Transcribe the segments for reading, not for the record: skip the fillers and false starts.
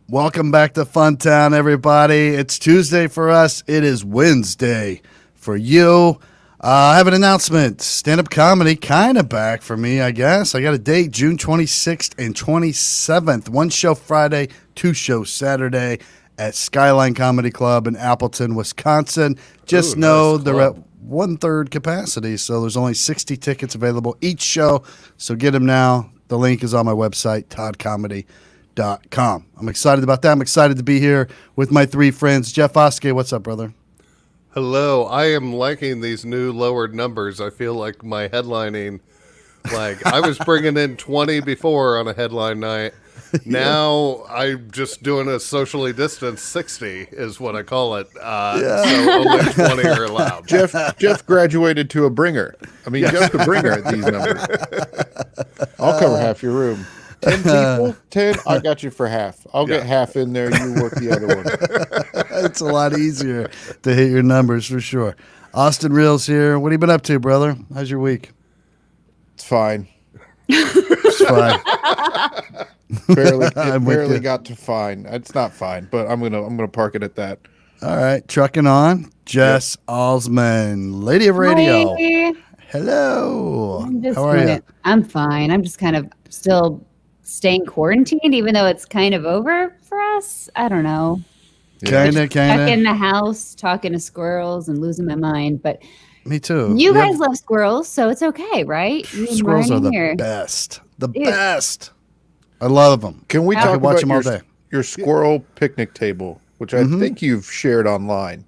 Welcome back to FUNTOWN, everybody. It's Tuesday for us. It is Wednesday for you. I have an announcement. Stand-up comedy kind of back for me, I guess. I got a date, June 26th and 27th. One show Friday, two shows Saturday at Skyline Comedy Club in Appleton, Wisconsin. Just know they're at one-third capacity, so there's only 60 tickets available each show. So get them now. The link is on my website, toddcomedy.com. I'm excited about that. I'm excited to be here with my three friends. Jeff Oskay, what's up, brother? Hello. I am liking these new lowered numbers. I feel like my headlining, I was bringing in 20 before on a headline night. Now I'm just doing a socially distanced 60 is what I call it. So only 20 are allowed. Jeff graduated to a bringer. I mean, Jeff's a bringer at these numbers. I'll cover half your room. 10 people? 10? I got you for half. I'll get half in there. You work the other one. It's a lot easier to hit your numbers for sure. Austin Reels here. What have you been up to, brother? How's your week? It's fine. It's fine. barely got to fine. It's not fine, but I'm gonna park it at that. All right, trucking on. Jess Alsman, Lady of Radio. Hi. Hello. How are you? I'm fine. I'm just kind of still staying quarantined, even though it's kind of over for us. I don't know. Kind of. Stuck in the house, talking to squirrels and losing my mind. But me too. You guys love squirrels, so it's okay, right? Squirrels are the best. The best. I love them. Can we talk watch about them all day? Your squirrel picnic table, which I think you've shared online?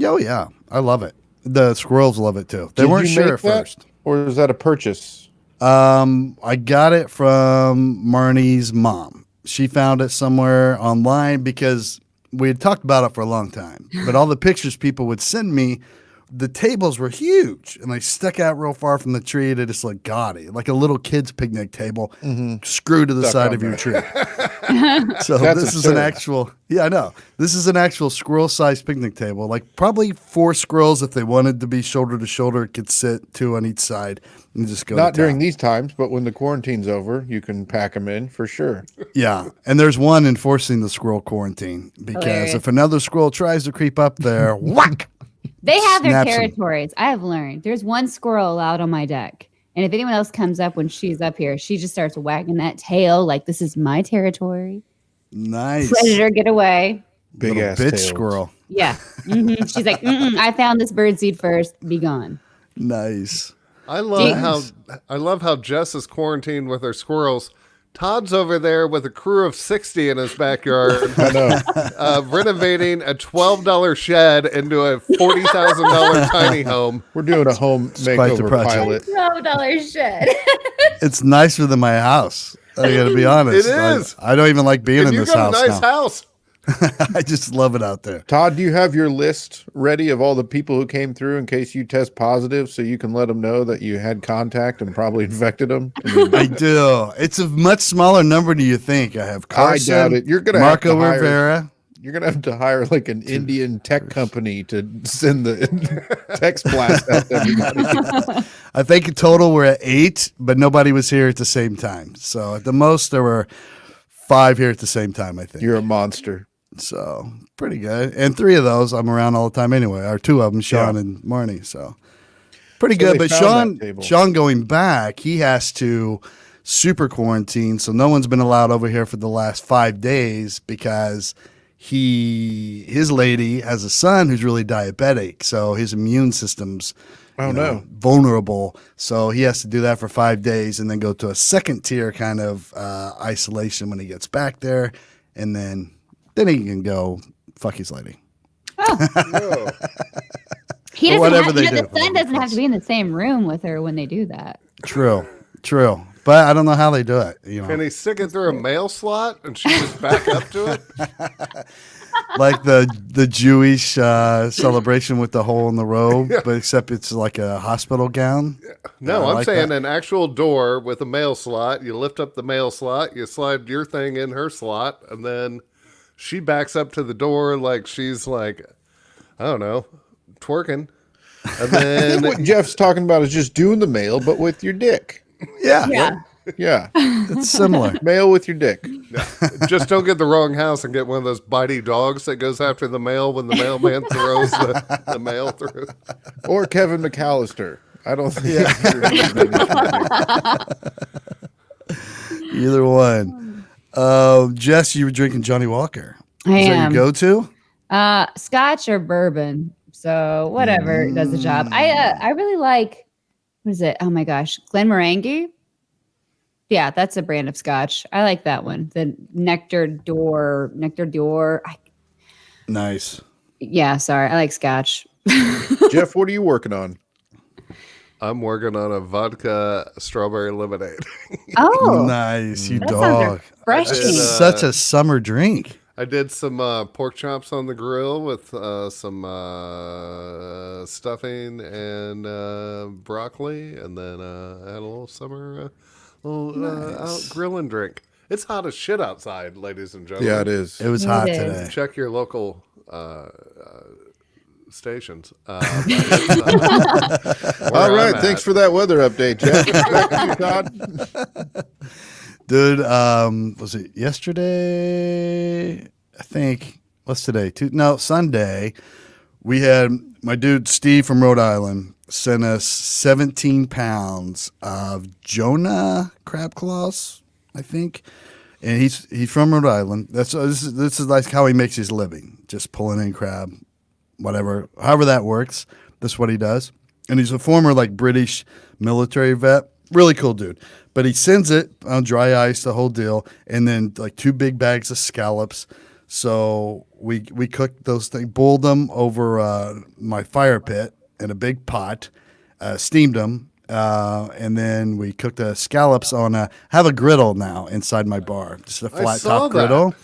Oh, yeah. I love it. The squirrels love it, too. They weren't sure at first. Or is that a purchase? I got it from Marnie's mom. She found it somewhere online because we had talked about it for a long time. But all the pictures people would send me, the tables were huge and they stuck out real far from the tree. They just looked gaudy, like a little kid's picnic table screwed to the side of your tree. So this is an actual, I know. This is an actual squirrel-sized picnic table. Like probably 4 squirrels, if they wanted to be shoulder to shoulder, could sit 2 on each side and just go. Not during these times, but when the quarantine's over, you can pack them in for sure. Yeah, and there's one enforcing the squirrel quarantine because if another squirrel tries to creep up there, whack. They have their territories. I have learned. There's one squirrel allowed on my deck. And if anyone else comes up when she's up here, she just starts wagging that tail like this is my territory. Nice. Predator, get away. Big ass bitch squirrel. Yeah. She's like, I found this birdseed first. Be gone. Nice. I love how Jess is quarantined with her squirrels. Todd's over there with a crew of 60 in his backyard. I know. Renovating a $12 shed into a $40,000 tiny home. We're doing a home makeover pilot. $12 shed. It's nicer than my house. I got to be honest. It is. I don't even like being in this house. You got a nice house. I just love it out there. Todd, do you have your list ready of all the people who came through in case you test positive so you can let them know that you had contact and probably infected them? I do. It's a much smaller number than you think. I have Carson, I doubt it. You're gonna Marco have to hire, Rivera. You're going to have to hire like an Indian tech company to send the text blast out to everybody. I think in total we're at 8, but nobody was here at the same time. So at the most there were 5 here at the same time, I think. You're a monster. So pretty good. And 3 of those I'm around all the time anyway. Or 2 of them, Sean and Marnie. So pretty good. But Sean going back, he has to super quarantine. So no one's been allowed over here for the last 5 days because his lady has a son who's really diabetic. So his immune system's vulnerable. So he has to do that for 5 days and then go to a second tier kind of isolation when he gets back there. And then he can go fuck his lady. Oh. He doesn't the son doesn't have to be in the same room with her when they do that. True. But I don't know how they do it. Can he stick it through a mail slot and she just back up to it? Like the Jewish celebration with the hole in the robe, but except it's like a hospital gown. No, I'm saying an actual door with a mail slot. You lift up the mail slot, you slide your thing in her slot, and then she backs up to the door like she's like, I don't know, twerking. And then what Jeff's talking about is just doing the mail, but with your dick. Yeah. Yeah. It's similar. Mail with your dick. Just don't get the wrong house and get one of those bitey dogs that goes after the mail when the mailman throws the mail through. Or Kevin McAllister. I don't think Either one. Jess, you were drinking Johnny Walker. I Is am. that your go-to? Scotch or bourbon. So whatever does the job. I really like, what is it? Oh my gosh. Glenmorangie. Yeah, that's a brand of Scotch. I like that one. The Nectar d'Or. Nice. Yeah, sorry. I like Scotch. Jeff, what are you working on? I'm working on a vodka strawberry lemonade. Oh, Nice, you that dog. sounds refreshing. It's Such a summer drink. I did some pork chops on the grill with some stuffing and broccoli, and then I had a little summer out grilling drink. It's hot as shit outside, ladies and gentlemen. Yeah, it is. It was It hot is. today. Check your local stations. All right, thanks for that weather update, Jeff. Back to you, Todd. Dude, was it yesterday? I think. What's today? Sunday. We had my dude Steve from Rhode Island sent us 17 pounds of Jonah crab claws, I think. And he's from Rhode Island. This is like how he makes his living, just pulling in crab, whatever, however that works. That's what he does. And he's a former like British military vet. Really cool dude. But he sends it on dry ice, the whole deal, and then like 2 big bags of scallops. So we cooked those things, boiled them over my fire pit in a big pot, steamed them, and then we cooked the scallops on have a griddle now inside my bar, just a flat saw top that. griddle.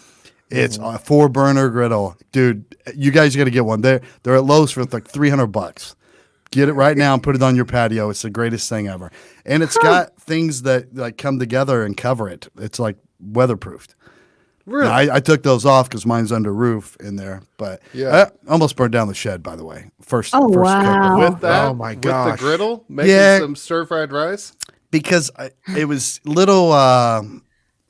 It's a 4-burner griddle, dude. You guys got to get one. They're at Lowe's for like $300. Get it right now and put it on your patio. It's the greatest thing ever, and it's got things that like come together and cover it. It's like weatherproofed. Really? Now, I took those off because mine's under roof in there, but Yeah. I almost burned down the shed. By the way, first Oh, cook wow. of- With that, Oh, my with gosh. the griddle, making Yeah. some stir-fried rice. because it was little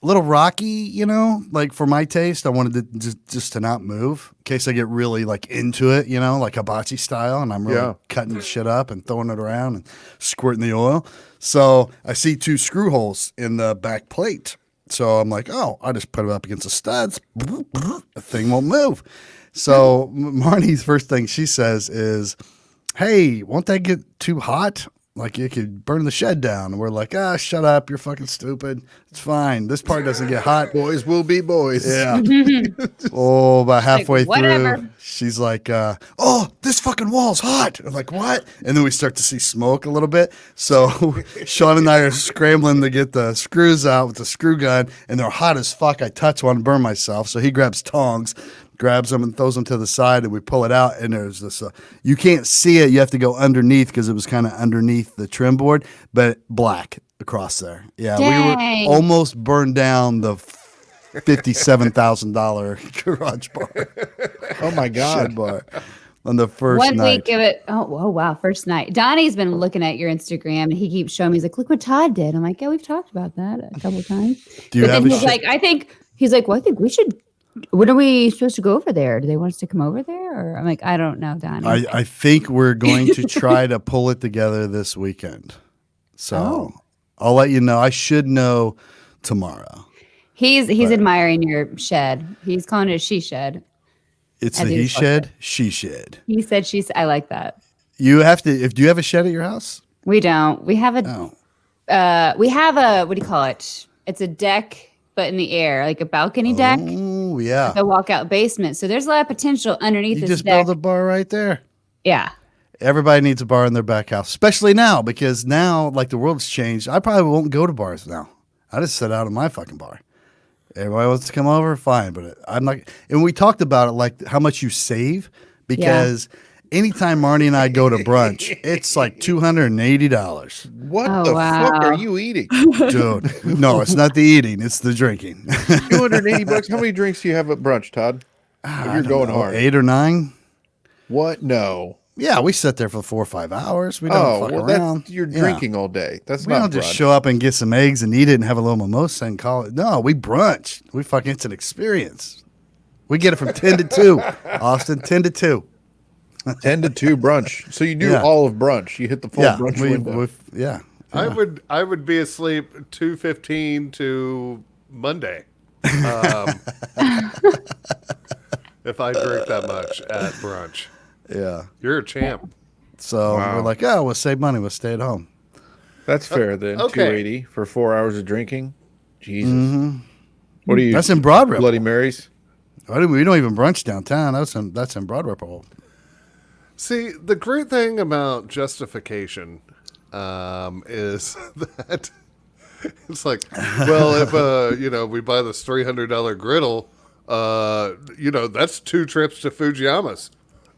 rocky, you know, like for my taste. I wanted to just to not move in case I get really like into it, you know, like hibachi style, and I'm really Yeah. cutting the shit up and throwing it around and squirting the oil. So I see 2 screw holes in the back plate. So I'm like, oh, I'll just put it up against the studs. The thing won't move. So Marnie's first thing she says is, hey, won't that get too hot? Like it could burn the shed down. And we're like, shut up. You're fucking stupid. It's fine. This part doesn't get hot. Boys will be boys. Yeah. About halfway whatever. through, she's like, this fucking wall's hot. I'm like, what? And then we start to see smoke a little bit. So Sean and I are scrambling to get the screws out with the screw gun, and they're hot as fuck. I touch one, burn myself. So he grabs tongs, grabs them and throws them to the side, and we pull it out, and there's this you can't see it. You have to go underneath because it was kind of underneath the trim board, but black across there. Yeah, Dang. we were almost burned down the $57,000 garage bar. Oh my Shed God. bar on the first One night. week of it. Oh, wow. First night. Donnie's been looking at your Instagram and he keeps showing me. He's like, look what Todd did. I'm like, yeah, we've talked about that a couple of times. Do you But have then a he's shed? like, well, I think we should. When are we supposed to go over there? Do they want us to come over there? Or I'm like, I don't know, Donnie. I think we're going to try to pull it together this weekend. So I'll let you know. I should know tomorrow. He's admiring your shed. He's calling it a she shed. It's I the do he like shed, she shed. He said I like that. You have to. Do you have a shed at your house? We don't. We have a what do you call it? It's a deck, but in the air, like a balcony deck. Oh yeah. The walkout basement. So there's a lot of potential underneath You this just deck. build a bar right there. Yeah. Everybody needs a bar in their back house, especially now because now, like the world's changed. I probably won't go to bars now. I just sit out in my fucking bar. Everybody wants to come over, fine, but I'm not. And we talked about it, like how much you save because anytime Marnie and I go to brunch, it's like $280. What Oh, the wow. fuck are you eating? Dude, no, it's not the eating, it's the drinking. $280. How many drinks do you have at brunch, Todd? If I you're don't going know, hard. 8 or 9. What? No. Yeah, we sit there for 4 or 5 hours. We don't fuck around. You're Yeah. drinking all day. That's We not don't just brunch. show up and get some eggs and eat it and have a little mimosa and call it. No, we brunch. We fucking, it's an experience. We get it from 10 to 2. Austin, 10 to 2. 10 to 2 brunch. So you do Yeah. all of brunch. You hit the full Yeah, brunch window. yeah. I would be asleep 2:15 to Monday. If I drink that much at brunch. Yeah. You're a champ. So Wow. we're like, oh, we'll save money. We'll stay at home. That's fair then. okay. 280 for 4 hours of drinking. Jesus. What are you? That's in Broad Ripple. Bloody Marys? We don't even brunch downtown. That's in Broad Ripple. See, the great thing about justification is that it's like, well, if we buy this $300 griddle, that's 2 trips to Fujiyama's.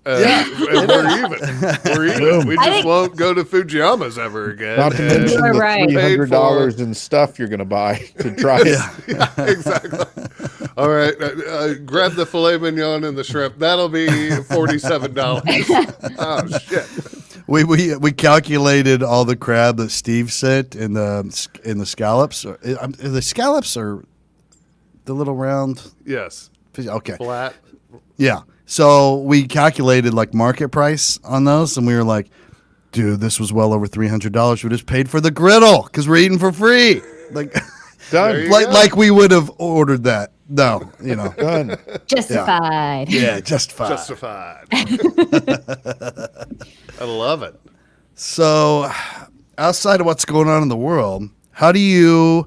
And we're even. We're even. We just won't go to Fujiyama's ever again. Not to mention You're the right. $300 in stuff you're going to buy to try it. Yeah, exactly. All right, grab the filet mignon and the shrimp. That'll be $47. Oh shit! We calculated all the crab that Steve sent in the scallops. The scallops are the little round. Yes, Okay. flat. Yeah. So we calculated like market price on those, and we were like, dude, this was well over $300. We just paid for the griddle because we're eating for free. Like, Done. like we would have ordered that. No, Done. Justified. Yeah, just fine. Justified. I love it. So, outside of what's going on in the world, how do you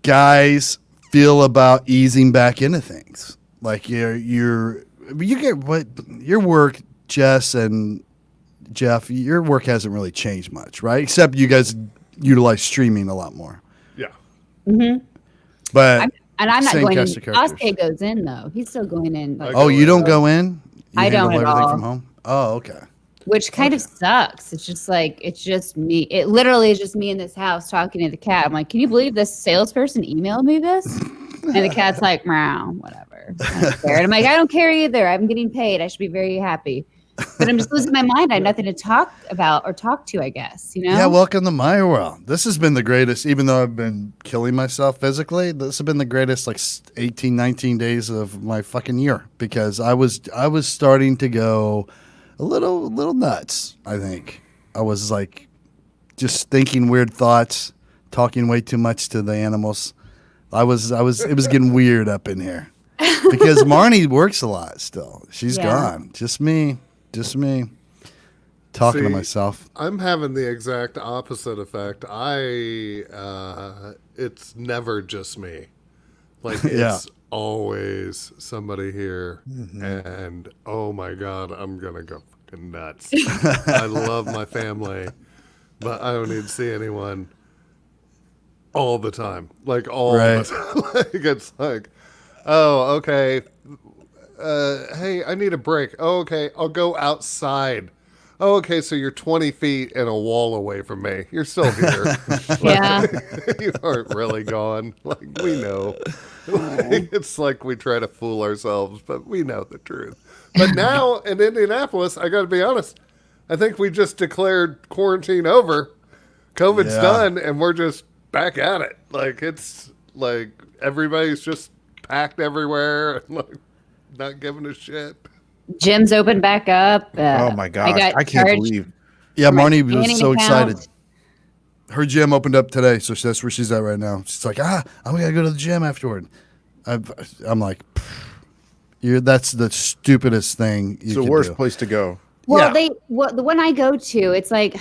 guys feel about easing back into things? Like you get what your work, Jess and Jeff, your work hasn't really changed much, right? Except you guys utilize streaming a lot more. Yeah. But And I'm not same going in. cast of characters. Oskay goes in though. He's still going in. Like, Oh, you don't go in? You I don't handle at everything all. from home? Oh, okay. which kind of sucks. It's just me. It literally is just me in this house talking to the cat. I'm like, can you believe this salesperson emailed me this? And the cat's like, meow, whatever. I don't care. And I'm like, I don't care either. I'm getting paid. I should be very happy. But I'm just losing my mind. I have nothing to talk about or talk to, I guess, Yeah, welcome to my world. This has been the greatest, even though I've been killing myself physically, this has been the greatest 18, 19 days of my fucking year because I was starting to go a little nuts, I think. I was like just thinking weird thoughts, talking way too much to the animals. It was getting weird up in here. Because Marnie works a lot still. She's gone. Just me talking to myself. I'm having the exact opposite effect. It's never just me. Like it's always somebody here, and oh my god, I'm gonna go fucking nuts. I love my family, but I don't need to see anyone all the time. Like all the time. Like it's like, oh okay. Hey, I need a break. Oh, okay, I'll go outside. Oh, okay, so you're 20 feet and a wall away from me. You're still here. Yeah. You aren't really gone. Like, we know. Like, it's like we try to fool ourselves, but we know the truth. But now in Indianapolis, I got to be honest, I think we just declared quarantine over. COVID's done, and we're just back at it. Like, it's like everybody's just packed everywhere and like not giving a shit. Gym's open back up. Oh my gosh, I can't believe. Yeah, my Marnie was tanning so account. excited. Her gym opened up today, so that's where she's at right now. She's like, I'm gonna go to the gym afterward. I'm like, that's the stupidest thing. It's the worst place to go. Well, the one I go to, it's like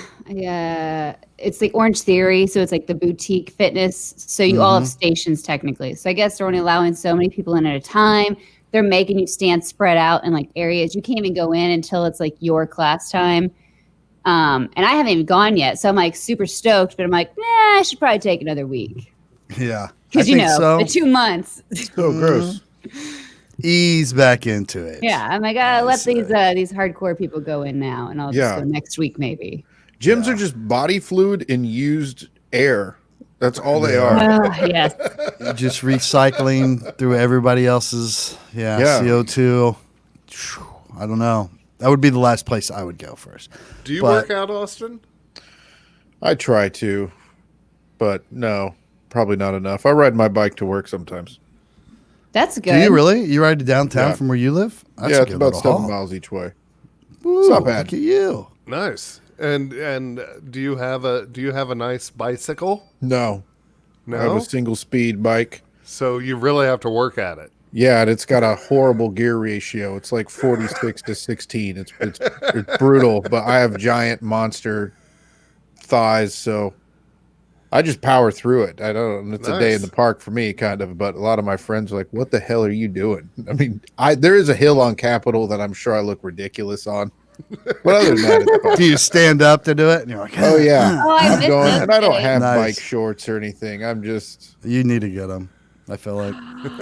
Orange Theory, so it's like the boutique fitness. So you all have stations technically. So I guess they're only allowing so many people in at a time. They're making you stand spread out in like areas. You can't even go in until it's like your class time. And I haven't even gone yet. So I'm like super stoked, but I'm like, I should probably take another week. Yeah. Because, the 2 months. So gross. Ease back into it. Yeah. I'm like, let these hardcore people go in now. And I'll just go next week maybe. Gyms are just body fluid and used air. That's all they are. Yes. Just recycling through everybody else's CO2. I don't know. That would be the last place I would go first. Do you But- work out, Austin? I try to, but no, probably not enough. I ride my bike to work sometimes. That's good. Do you really? You ride to downtown Yeah. from where you live? That's Yeah, a it's good about little 7 haul. miles each way. Ooh, It's not bad. Look at you. Nice. And do you have a nice bicycle? No, I have No. a single speed bike. So you really have to work at it. Yeah, and it's got a horrible gear ratio. It's like 46 to 16. It's brutal, but I have giant monster thighs, so I just power through it. I don't. It's a day in Nice. the park for me, kind of. But a lot of my friends are like, "What the hell are you doing?" I mean, there is a hill on Capitol that I'm sure I look ridiculous on, but other than that, it's fun. Do you stand up to do it? And you're like, Oh yeah, Oh, I I'm missed going, those and I don't days. have Nice. bike shorts or anything. I'm just You need to get them. I feel like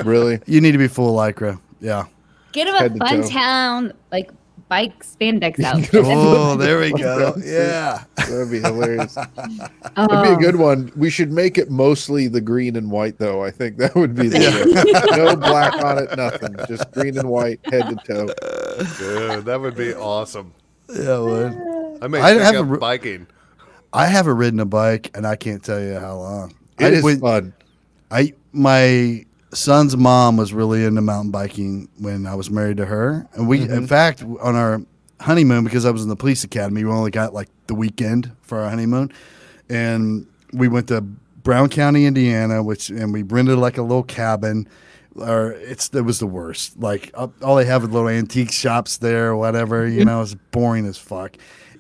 really. you need to be full lycra. Yeah. Get him Head a to toe. FUNTOwn like bike spandex outfit. Oh, there we go. Yeah. That'd be hilarious. Oh, That'd be a good one. We should make it mostly the green and white, though. I think that would be the no black on it, nothing. Just green and white, head to toe. Dude, that would be awesome. Yeah, it would. I may I take have up a- biking. I haven't ridden a bike, and I can't tell you how long. It is when- fun. My son's mom was really into mountain biking when I was married to her, and we, in fact, on our honeymoon, because I was in the police academy, we only got like the weekend for our honeymoon, and we went to Brown County, Indiana, and we rented like a little cabin. It was the worst. Like all they have is little antique shops there, or whatever. You know, it's boring as fuck.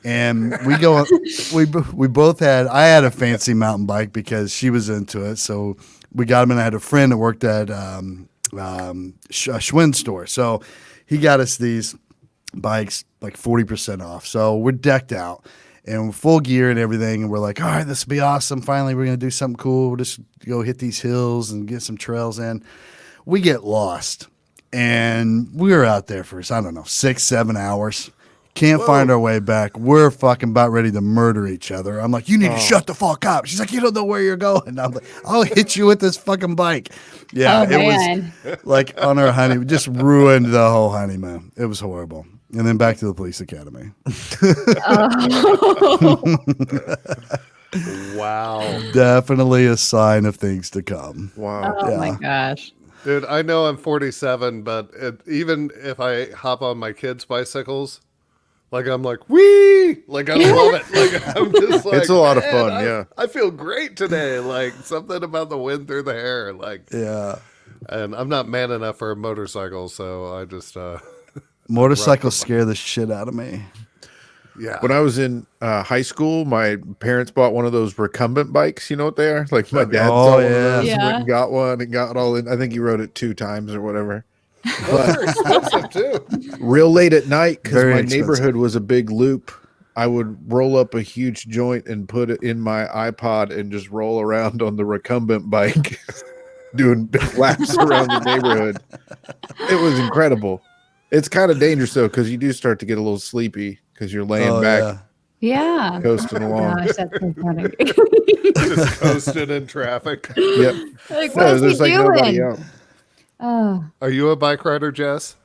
And we go, we both had. I had a fancy mountain bike because she was into it, so we got him. And I had a friend that worked at a Schwinn store, so he got us these bikes like 40% off. So we're decked out and full gear and everything, and we're like, all right, this will be awesome. Finally, we're gonna do something cool. We'll just go hit these hills and get some trails in. We get lost, and we were out there for, I don't know, 6-7 hours. Can't find our way back. We're fucking about ready to murder each other. I'm like, you need to shut the fuck up. She's like, you don't know where you're going. I'm like, I'll hit you with this fucking bike. Yeah, Oh, man. was like on our honeymoon, just ruined the whole honeymoon. It was horrible. And then back to the police academy. Wow. Definitely a sign of things to come. Wow. Oh Yeah. my gosh. Dude, I know I'm 47, but even if I hop on my kids' bicycles, like I'm like, wee! Like I love it. Like I'm just like, It's a lot of "Man, fun, I- yeah. I feel great today. Like something about the wind through the hair. Like, Yeah. and I'm not man enough for a motorcycle, so I just, Motorcycles scare the shit out of me. yeah. When I was in high school, my parents bought one of those recumbent bikes. You know what they are? Like my dad Oh, saw one of yeah. those, Yeah. went and got one and got it all in. I think he rode it 2 times or whatever. Those are expensive too. Real late at night, because Very my expensive. neighborhood was a big loop. I would roll up a huge joint and put it in my iPod and just roll around on the recumbent bike, doing laps around the neighborhood. It was incredible. It's kind of dangerous though, because you do start to get a little sleepy because you're laying Oh, back, yeah. Yeah. coasting along. Gosh, that's so funny. Just coasting in traffic. Yep. Like, No, what is he there's like nobody doing? out. Oh. Are you a bike rider, Jess?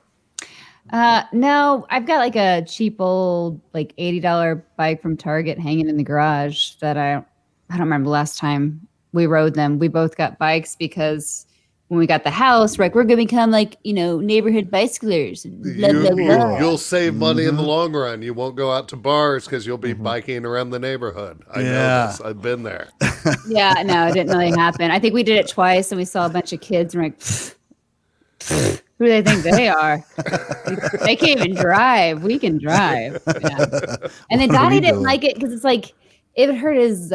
No, I've got like a cheap old like $80 bike from Target hanging in the garage that I don't remember the last time we rode them. We both got bikes because when we got the house, we're like, we're gonna become like, neighborhood bicyclers and blah blah blah. You'll save money in the long run. You won't go out to bars because you'll be biking around the neighborhood. I know Yeah. this. I've been there. Yeah, no, it didn't really happen. I think we did it twice and we saw a bunch of kids and we're like, who do they think they are? They can't even drive. We can drive. Yeah. And then What are Donnie we didn't doing? like it because it's like it would hurt his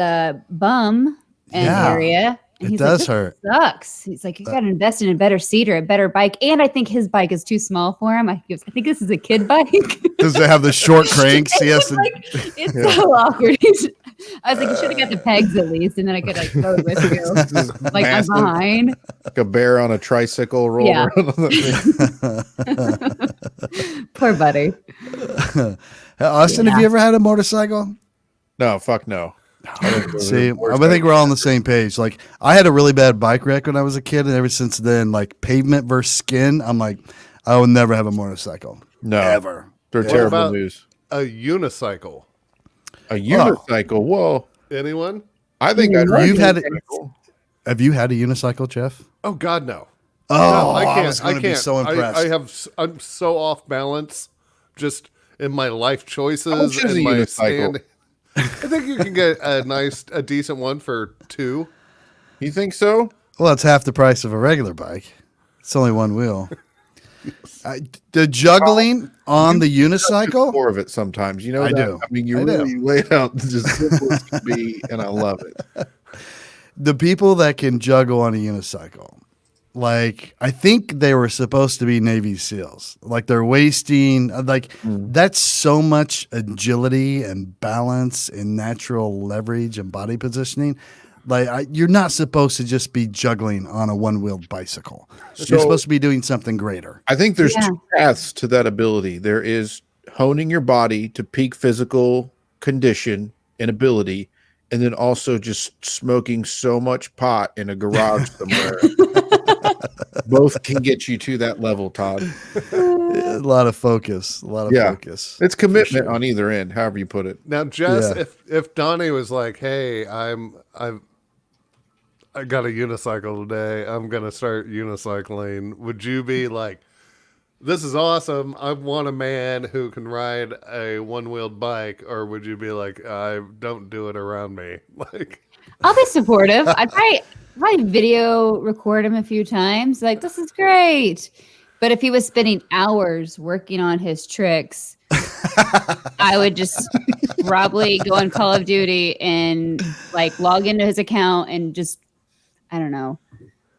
bum and Yeah, area. And it he's does like, hurt. this sucks. He's like, you got to invest in a better seat or a better bike. And I think his bike is too small for him. I think this is a kid bike. Does it have the short cranks? He has It's to. like, it's so awkward. I was like, you should have got the pegs at least, and then I could like go with you. Like I'm Massive. behind. Like a bear on a tricycle rolling Yeah. around on the thing. Poor buddy. Austin, have Yeah. you ever had a motorcycle? No, fuck no. See, I think we're all on the same page. Like, I had a really bad bike wreck when I was a kid, and ever since then, like pavement versus skin, I'm like, I will never have a motorcycle. No. Ever. They're What terrible about news. a unicycle? A unicycle. Whoa. Anyone? I think I'd You've had it. unicycle. Have you had a unicycle, Jeff? Oh God, no. Oh, No, I can't. was going to be can't. so impressed. I'm so off balance, just in my life How choices much is and a my unicycle? standing. I think you can get a decent one for $2. You think so? Well, it's half the price of a regular bike. It's only one wheel. The juggling on the unicycle. More of it sometimes. You know I that? do. I mean, you I really do. lay it out just simple as can be, and I love it. The people that can juggle on a unicycle, like I think they were supposed to be Navy SEALs. Like they're wasting, that's so much agility and balance and natural leverage and body positioning. Like you're not supposed to just be juggling on a one-wheeled bicycle. You're supposed to be doing something greater. I think there's two paths to that ability. There is honing your body to peak physical condition and ability, and then also just smoking so much pot in a garage somewhere. Both can get you to that level, Todd. A lot of focus. A lot of focus. It's commitment on either end, however you put it. Now, Jess, if Donnie was like, "Hey, I got a unicycle today. I'm gonna start unicycling," would you be like, "This is awesome. I want a man who can ride a one-wheeled bike," or would you be like, "I don't do it around me"? Like, I'll be supportive. I'd probably video record him a few times. Like, this is great. But if he was spending hours working on his tricks, I would just probably go on Call of Duty and like log into his account and just, I don't know,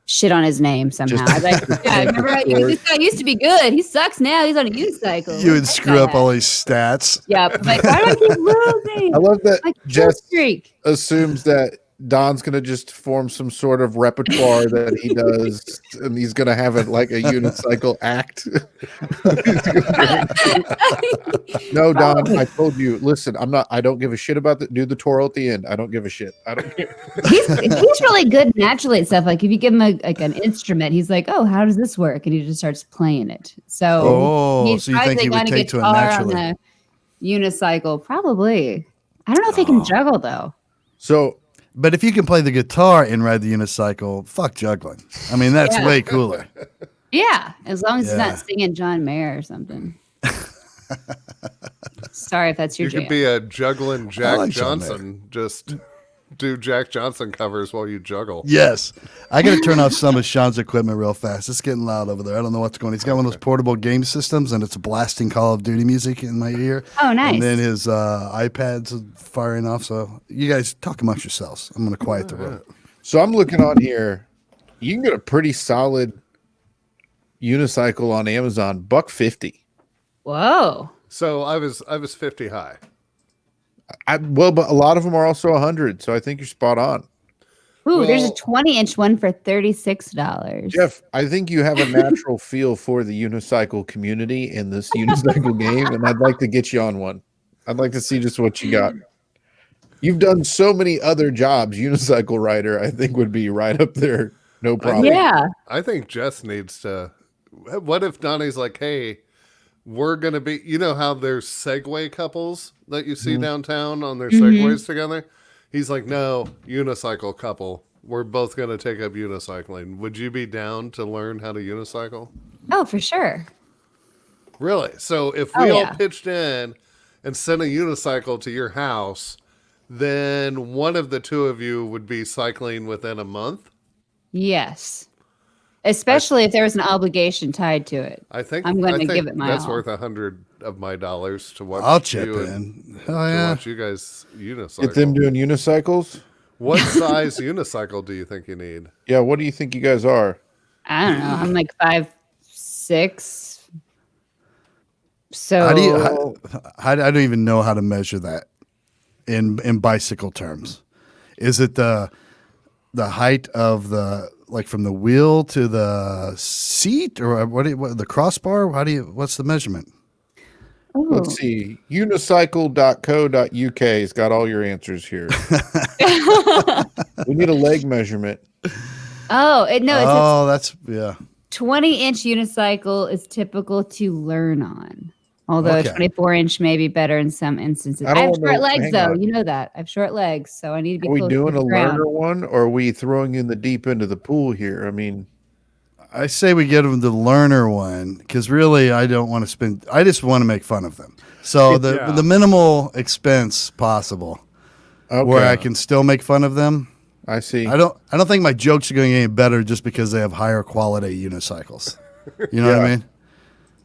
shit on his name somehow. I'd like, yeah, remember this guy used to be good. He sucks now. He's on a unicycle. You would screw up all these stats. Yeah. Like, why do I keep losing? I love that Like, Jess streak. assumes that Don's going to just form some sort of repertoire that he does, and he's going to have it like a unicycle act. No, Don, I told you, listen, I don't give a shit about do the twirl at the end. I don't give a shit. I don't care. He's really good naturally at stuff. Like if you give him an instrument, he's like, "Oh, how does this work?" And he just starts playing it. So, so you think he would take to it naturally? On the unicycle, probably. I don't know if he can juggle though. So, but if you can play the guitar and ride the unicycle, fuck juggling. I mean, that's way cooler. Yeah, as long as he's not singing John Mayer or something. Sorry if that's your you jam. could be a juggling Jack like John Johnson. Just do Jack Johnson covers while you juggle. Yes. I got to turn off some of Sean's equipment real fast. It's getting loud over there. I don't know what's going on. He's got one of those portable game systems, and it's blasting Call of Duty music in my ear. Oh, nice. And then his iPad's firing off. So you guys talk amongst yourselves. I'm going to quiet the room. So I'm looking on here. You can get a pretty solid unicycle on Amazon, $150. Whoa. So I was 50 high. But a lot of them are also 100. So I think you're spot on. Ooh, there's a 20-inch one for $36. Jeff, I think you have a natural feel for the unicycle community in this unicycle game, and I'd like to get you on one. I'd like to see just what you got. You've done so many other jobs. Unicycle rider, I think, would be right up there. No problem. Yeah. I think Jess needs to. What if Donnie's like, "Hey, we're gonna be," you know how there's Segway couples that you see downtown on their Segways together? He's like, "No, unicycle couple. We're both gonna take up unicycling. Would you be down to learn how to unicycle?" Oh, for sure. Really? So if we all pitched in and sent a unicycle to your house, then one of the two of you would be cycling within a month? Yes. Especially if there was an obligation tied to it. I think I'm going to give it my that's all. worth $100 of my dollars to watch. I'll chip you in. to watch you guys unicycle. Get them doing unicycles. What size unicycle do you think you need? Yeah, what do you think you guys are? I don't know. I'm like 5'6". So I don't even know how to measure that in bicycle terms. Is it the height of the, like from the wheel to the seat, or what the crossbar? What's the measurement? Let's see. Unicycle.co.uk has got all your answers here. We need a leg measurement. it's That's 20-inch unicycle is typical to learn on. Although Okay. 24-inch may be better in some instances. I I don't have wanna- short legs, hang though. on. You know that. I have short legs, so I need to be Are we close to doing the a ground. learner one, or are we throwing you in the deep end of the pool here? I mean, I say we get them the learner one because really I don't want to spend. I just want to make fun of them. So Yeah. the minimal expense possible, okay, where I can still make fun of them. I see. I don't think my jokes are going to get any better just because they have higher quality unicycles. You know what I Yeah. mean?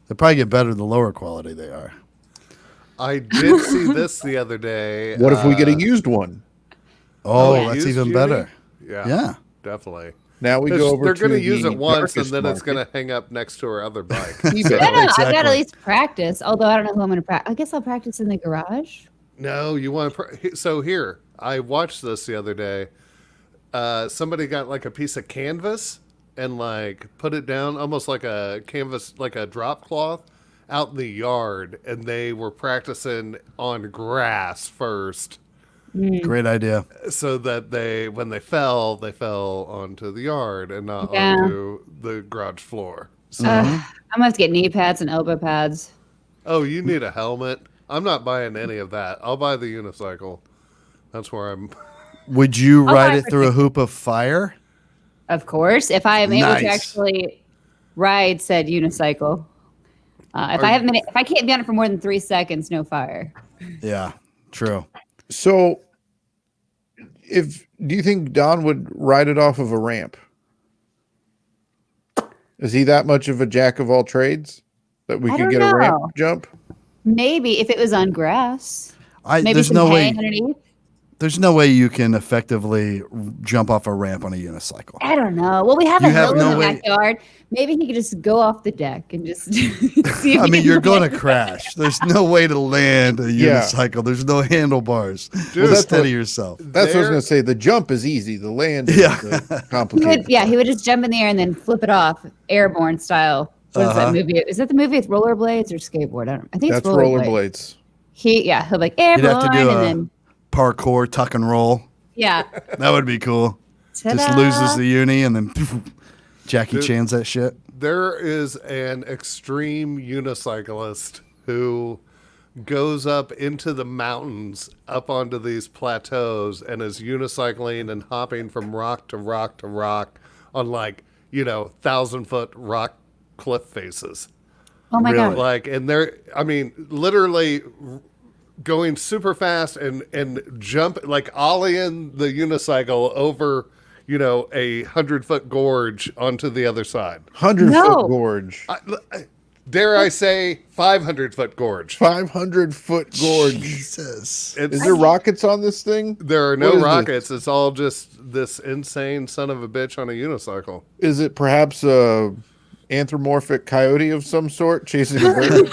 They probably get better the lower quality they are. I did see this the other day. What if we get a used one? Oh, yeah. that's used even uni? better. Yeah, Yeah. definitely. Now we go over They're to going to use the it once, and darkest then it's market. going to hang up next to her other bike. eBay. No, I've got to Exactly. at least practice. Although I don't know who I'm going to practice. I guess I'll practice in the garage. No, you want to. So here, I watched this the other day. Somebody got like a piece of canvas and like put it down, almost like a canvas, like a drop cloth, out in the yard, and they were practicing on grass first, Great idea. so that when they fell onto the yard and not Yeah. onto the garage floor. So, I'm going to have to get knee pads and elbow pads. oh, you need a helmet. I'm not buying any of that. I'll buy the unicycle. That's where I'm. Would you I'll ride buy it through a hoop of fire? Of course, if I am able to Nice. actually ride said unicycle. If I can't be on it for more than 3 seconds, no fire. Yeah, true. So, do you think Don would ride it off of a ramp? Is he that much of a jack of all trades that we I could don't get a ramp know. jump? Maybe if it was on grass. Maybe There's some no hay way. underneath. There's no way you can effectively jump off a ramp on a unicycle. I don't know. Well, we have You a have hill no in the way- backyard. Maybe he could just go off the deck and just see if I he mean, can you're going to land. crash. There's no way to land a Yeah. unicycle. There's no handlebars. Dude, Just that's steady what- yourself. That's what I was There- going to say. The jump is easy. The land is Yeah. the complicated. He would just jump in the air and then flip it off, airborne style. What is that movie? Is that the movie with rollerblades or skateboard? I think That's it's rollerblades. rollerblades. He'll like You'd airborne have to do and a then parkour tuck and roll. yeah. That would be cool. Just Ta-da. loses the uni and then Jackie Dude. Chan's that shit. There is an extreme unicyclist who goes up into the mountains, up onto these plateaus, and is unicycling and hopping from rock to rock to rock on 1,000-foot rock cliff faces. Oh my Really? god. Like, and they're, I mean, literally going super fast and jump, like ollieing the unicycle over, a 100-foot gorge onto the other side. 100-foot No. gorge. Dare I say 500-foot gorge? 500-foot gorge. Jesus. It's, Is there rockets on this thing? there are What no is this? rockets. It's all just this insane son of a bitch on a unicycle. Is it perhaps a anthropomorphic coyote of some sort chasing a bird?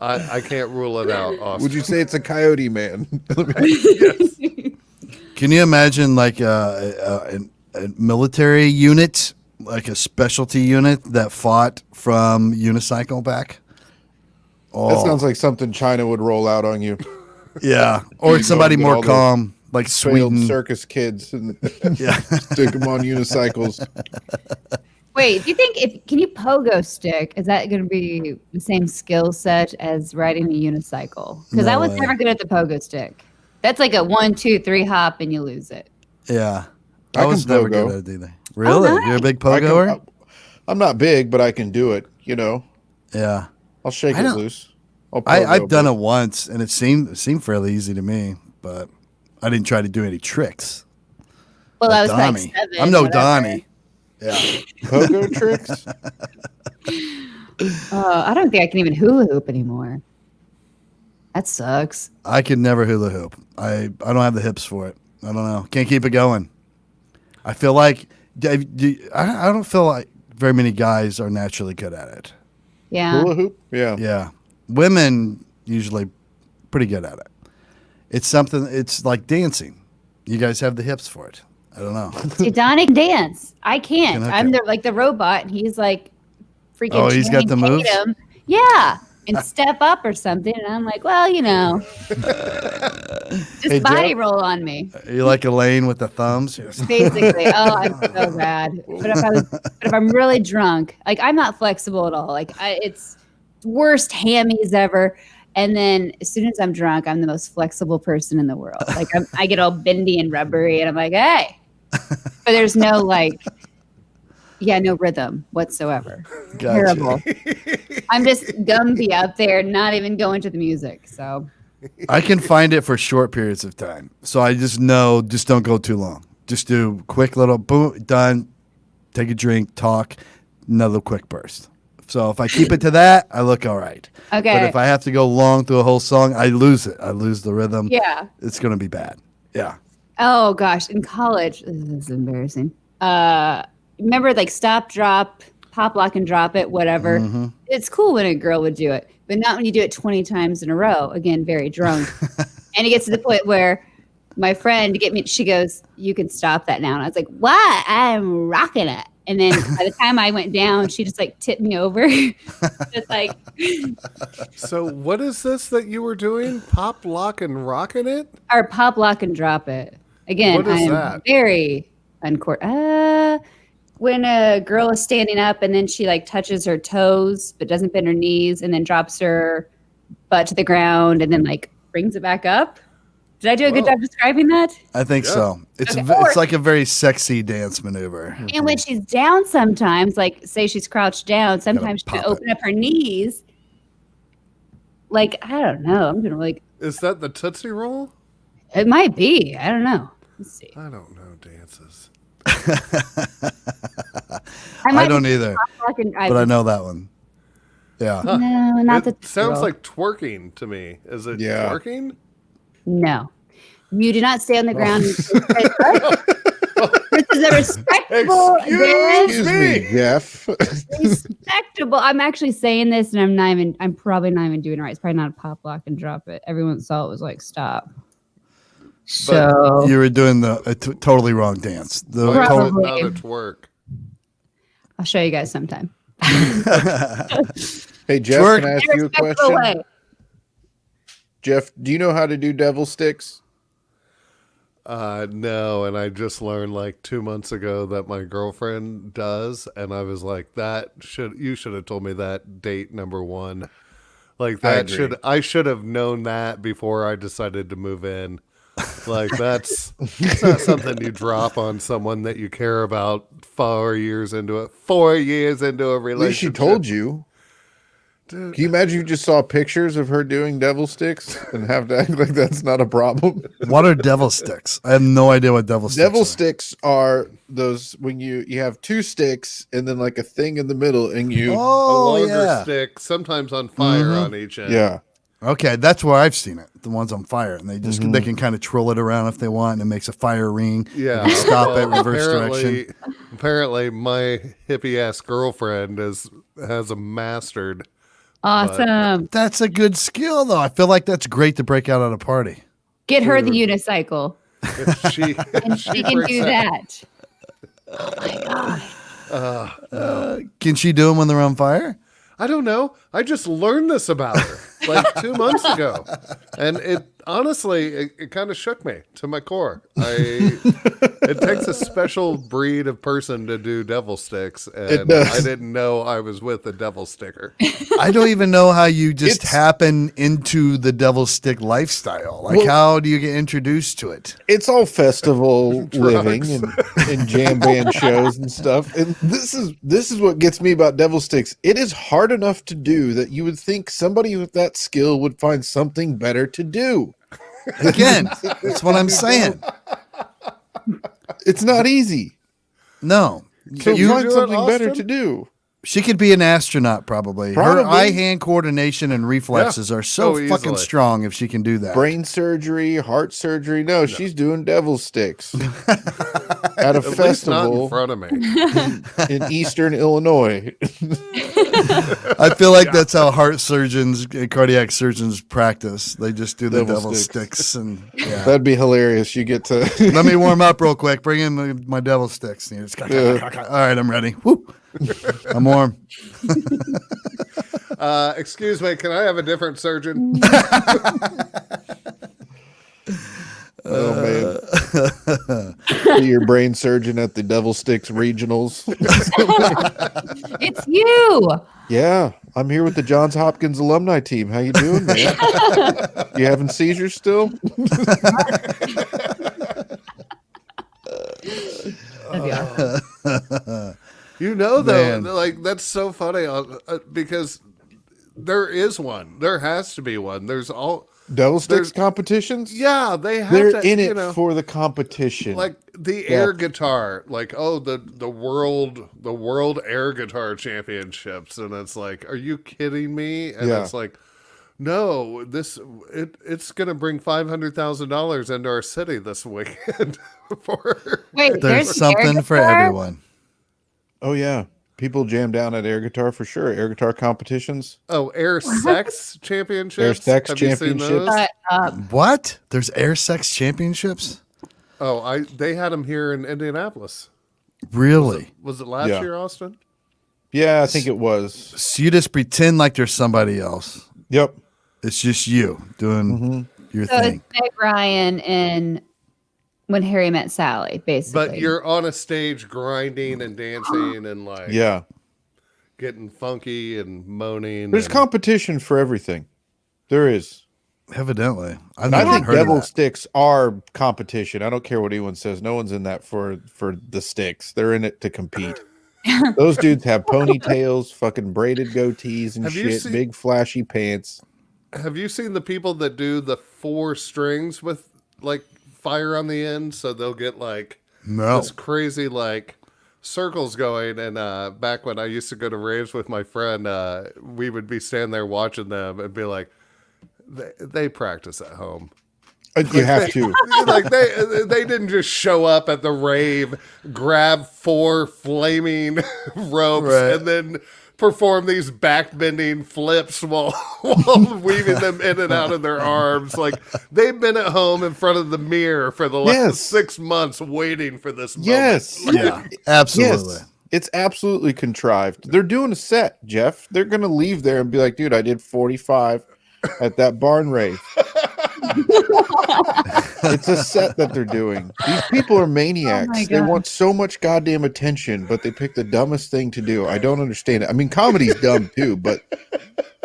I can't rule it out, Austin. Would you say it's a coyote man? Can you imagine like a military unit, like a specialty unit that fought from unicycle back? Oh, That sounds like something China would roll out on you. yeah. Or somebody Get more all the calm, like Failed Sweden. circus kids and Yeah. stick them on unicycles. Wait, do you think can you pogo stick? Is that going to be the same skill set as riding a unicycle? Because I No was way. never good at the pogo stick. That's like a 1, 2, 3 hop and you lose it. Yeah. I I was can never pogo. good at it either. Really? nice. You're a big I can- pogoer? I'm not big, but I can do it. Yeah. I'll shake I it don't- loose. I'll I've pogo, done but- it once and it seemed fairly easy to me, but I didn't try to do any tricks. Well, I was Donnie. like 7. I'm no whatever. Donnie. Yeah. Pogo tricks. Oh, I don't think I can even hula hoop anymore. That sucks. I could never hula hoop. I don't have the hips for it. I don't know. Can't keep it going. I feel like I don't feel like very many guys are naturally good at it. Yeah. Hula hoop. Yeah. Yeah. Women usually pretty good at it. It's something it's like dancing. You guys have the hips for it. I don't know. See, Donnie can dance. I can't. Okay. I'm the robot, and he's like freaking. Oh, he's got the Channing moves? Tatum. Yeah, and step up or something, and I'm like, well, just Hey, body Jeff? roll on me, You like Elaine with the thumbs? basically. Oh, I'm so bad. But if I'm really drunk, like I'm not flexible at all. Like worst hammies ever. And then as soon as I'm drunk, I'm the most flexible person in the world. Like I get all bendy and rubbery, and I'm like, hey, but there's no no rhythm whatsoever. Gotcha. Terrible. I'm just Gumby out there, not even going to the music. So I can find it for short periods of time. So I just know, just don't go too long. Just do quick little boom, done, take a drink, talk, another quick burst. So if I keep it to that, I look all right. Okay. But if I have to go long through a whole song, I lose it. I lose the rhythm. Yeah. It's going to be bad. Yeah. Oh gosh, in college, this is embarrassing. Remember like stop, drop, pop, lock, and drop it, whatever. Mm-hmm. It's cool when a girl would do it, but not when you do it 20 times in a row. Again, very drunk. And it gets to the point where my friend she goes, "You can stop that now." And I was like, "What? I'm rocking it." And then by the time I went down, she just like tipped me over. Just like. So what is this that you were doing? Pop, lock, and rocking it? Or pop, lock, and drop it. Again, What is I'm that? very uncoordinated. When a girl is standing up and then she like touches her toes but doesn't bend her knees and then drops her butt to the ground and then like brings it back up. Did I do a good job describing that? I think Yeah. so. It's Okay. it's like a very sexy dance maneuver. And when she's down sometimes, like say she's crouched down, sometimes she pop can open up her knees. Like, I don't know. I'm going to like, Is that the Tootsie Roll? it might be. I don't know. Let's see. I don't know dances. I don't either, but I But know that one. Yeah. No, not It the sounds girl. like twerking to me. Is it Yeah. twerking? No. You do not stay on the ground. This is a respectable dance. Excuse me, Jeff. Respectable. I'm actually saying this, and I'm probably not even doing it right. It's probably not a pop, lock, and drop it. Everyone saw it was like stop. So You were doing the totally wrong dance. The Why is total- it not a twerk? I'll show you guys sometime. Hey, Jeff, Twerk. can I ask In a you a respectable question? way. Jeff, do you know how to do devil sticks? No, and I just learned like 2 months ago that my girlfriend does, and I was like, you should have told me that date number one. Like agree. I should have known that before I decided to move in. Like it's not something you drop on someone that you care about 4 years into it. 4 years into a At least she relationship. told you. Dude, Can you imagine you just saw pictures of her doing devil sticks and have to act like that's not a problem? What are devil sticks? I have no idea what devil sticks Devil are. sticks are those when you have two sticks and then like a thing in the middle and you a Oh, longer yeah. stick, sometimes on fire on each end. yeah. Okay, that's where I've seen it. The ones on fire, and they just they can kind of twirl it around if they want, and it makes a fire ring. Yeah. You can stop Well, it, reverse direction. Apparently, my hippie ass girlfriend has a mastered. Awesome. That's a good skill, though. I feel like that's great to break out at a party. Get her the unicycle, If she and she can breaks do that- that. Oh my god. Can she do them when they're on fire? I don't know. I just learned this about her like 2 months ago, and it kind of shook me to my core. It takes a special breed of person to do devil sticks, and does. I didn't know I was with a devil sticker. I don't even know how you just It's- happen into the devil stick lifestyle. Like, Well- how do you get introduced to it? It's all festival living and jam band shows and stuff. And this is what gets me about devil sticks. It is hard enough to do that you would think somebody with that skill would find something better to do. Again, that's what I'm saying. It's not easy. No. So you find do it, something better Austin? to do. She could be an astronaut, probably. Her Probably. eye-hand coordination and reflexes are so so fucking easily. strong if she can do that. Brain surgery, heart surgery. No, she's doing devil sticks at a At least not in festival front of me. in Eastern Illinois. I feel like that's how heart surgeons, cardiac surgeons practice. They just do the Devil devil sticks. sticks. And yeah. That'd be hilarious. You get to Let me warm up real quick. Bring in my devil sticks. And you just all right, I'm ready. Woo. I'm warm. Excuse me, can I have a different surgeon? Oh man, be your brain surgeon at the Devil Sticks regionals. It's you. Yeah, I'm here with the Johns Hopkins alumni team. How you doing, man? You having seizures still? That'd be awesome. You know, though, Man. like that's so funny because there is one. There has to be one. There's all. Devil Sticks There's- competitions? Yeah, they have They're to. in you it know, for the competition. like the air guitar, like the world air guitar championships, and it's like, are you kidding me? And Yeah. it's like, no, it's gonna bring $500,000 into our city this weekend. For Wait, There's an something air for guitar? everyone. Oh yeah, people jam down at air guitar for sure. Air guitar competitions. air sex championships. Air sex Have you seen championships. those? Shut up. What? There's air sex championships? Oh, they had them here in Indianapolis. Really? Was it last Yeah. year, Austin? Yeah, I think it was. So you just pretend like there's somebody else. Yep. It's just you doing your So thing. it's Meg Ryan in When Harry Met Sally, basically. But you're on a stage grinding and dancing and like Yeah. getting funky and moaning. There's and, competition for everything. There is. Evidently. I've And I never think heard of devil that. sticks are competition. I don't care what anyone says. No one's in that for the sticks. They're in it to compete. Those dudes have ponytails, fucking braided goatees and Have you shit, seen- big flashy pants. Have you seen the people that do the 4 strings with like fire on the end? So they'll get like No. this crazy like circles going. And back when I used to go to raves with my friend, we would be standing there watching them and be like, they practice at home. You have to. Like they didn't just show up at the rave, grab 4 flaming ropes, Right. and then perform these backbending flips while weaving them in and out of their arms. Like they've been at home in front of the mirror for the last Yes. 6 months waiting for this moment. Yes. Yeah, absolutely. Yes. It's absolutely contrived. They're doing a set, Jeff. They're going to leave there and be like, dude, I did 45 at that barn rave. It's a set that they're doing. These people are maniacs. my They God. want so much goddamn attention, but they pick the dumbest thing to do. I don't understand it. I mean, comedy's dumb too, but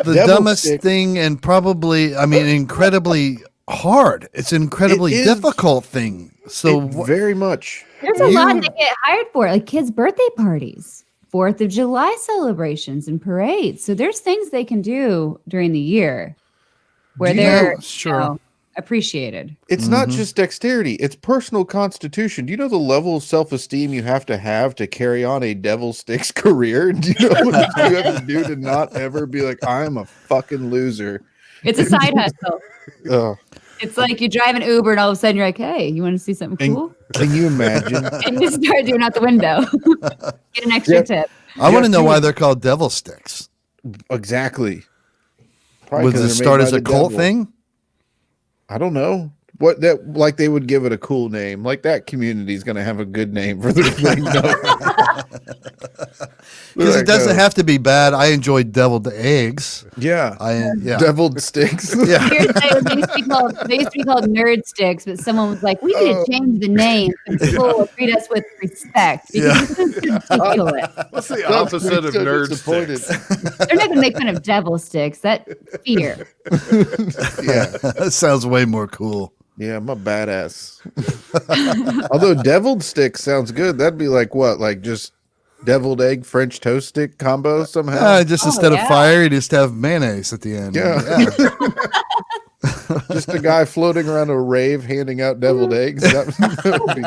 The Devil dumbest stick- thing and probably, I mean, incredibly hard. It's an incredibly It is. difficult thing. So very much. There's a lot they get hired for, like kids' birthday parties, 4th of July celebrations, and parades. So there's things they can do during the year where Do you they're know- sure. you know, appreciated. It's not just dexterity, it's personal constitution. Do you know the level of self-esteem you have to carry on a devil sticks career? Do you know what you have to do to not ever be like, I'm a fucking loser? It's a side hustle. Ugh. It's like you drive an Uber and all of a sudden you're like, hey, you want to see something And cool? can you imagine? And you start doing out the window. Get an extra Yeah. tip. I want to Jeff, know you- why they're called devil sticks. Exactly. Probably Was 'cause it they're made start by as a the cult devil. thing? I don't know. What that like they would give it a cool name. Like that community is gonna have a good name for their thing. Because it doesn't have to be bad. I enjoy deviled eggs. Yeah. Yeah. Deviled sticks. Yeah. Here's they used to be called nerd sticks, but someone was like, we need to change the name so people will treat us with respect because this is ridiculous. What's the opposite of So nerd disappointed. sticks? They're not going to make fun of devil sticks. That fear. Yeah. That sounds way more cool. Yeah, I'm a badass. Although deviled stick sounds good. That'd be like what? Like just deviled egg French toast stick combo somehow? Just Oh, instead of yeah. fire, you just have mayonnaise at the end. Yeah. Just a guy floating around a rave handing out deviled eggs. That would be,